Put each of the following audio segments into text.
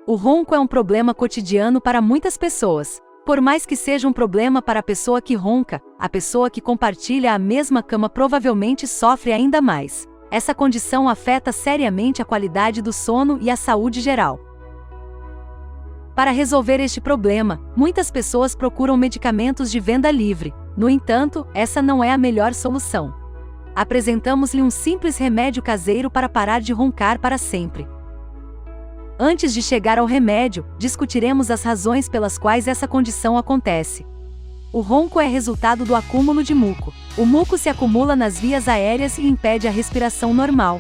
O ronco é um problema cotidiano para muitas pessoas. Por mais que seja um problema para a pessoa que ronca, a pessoa que compartilha a mesma cama provavelmente sofre ainda mais. Essa condição afeta seriamente a qualidade do sono e a saúde geral. Para resolver este problema, muitas pessoas procuram medicamentos de venda livre. No entanto, essa não é a melhor solução. Apresentamos-lhe um simples remédio caseiro para parar de roncar para sempre. Antes de chegar ao remédio, discutiremos as razões pelas quais essa condição acontece. O ronco é resultado do acúmulo de muco. O muco se acumula nas vias aéreas e impede a respiração normal.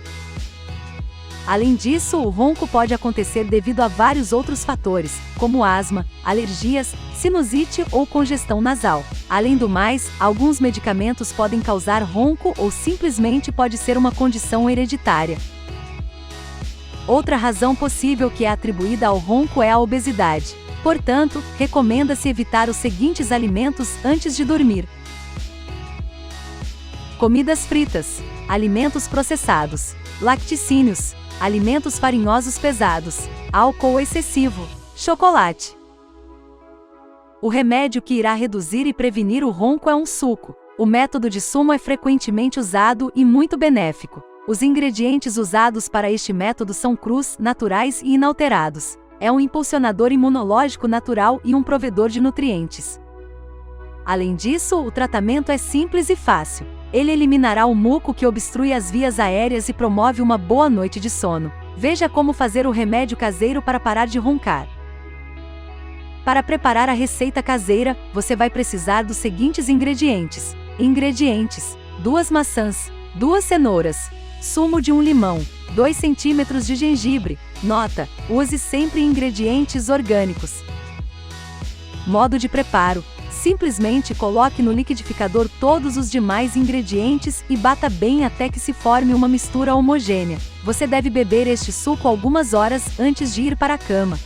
Além disso, o ronco pode acontecer devido a vários outros fatores, como asma, alergias, sinusite ou congestão nasal. Além do mais, alguns medicamentos podem causar ronco ou simplesmente pode ser uma condição hereditária. Outra razão possível que é atribuída ao ronco é a obesidade. Portanto, recomenda-se evitar os seguintes alimentos antes de dormir: comidas fritas, alimentos processados, laticínios, alimentos farinhosos pesados, álcool excessivo, chocolate. O remédio que irá reduzir e prevenir o ronco é um suco. O método de sumo é frequentemente usado e muito benéfico. Os ingredientes usados para este método são crus, naturais e inalterados. É um impulsionador imunológico natural e um provedor de nutrientes. Além disso, o tratamento é simples e fácil. Ele eliminará o muco que obstrui as vias aéreas e promove uma boa noite de sono. Veja como fazer o remédio caseiro para parar de roncar. Para preparar a receita caseira, você vai precisar dos seguintes ingredientes. Ingredientes: 2 maçãs, 2 cenouras, sumo de 1 limão, 2 centímetros de gengibre. Nota: use sempre ingredientes orgânicos. Modo de preparo: simplesmente coloque no liquidificador todos os demais ingredientes e bata bem até que se forme uma mistura homogênea. Você deve beber este suco algumas horas antes de ir para a cama.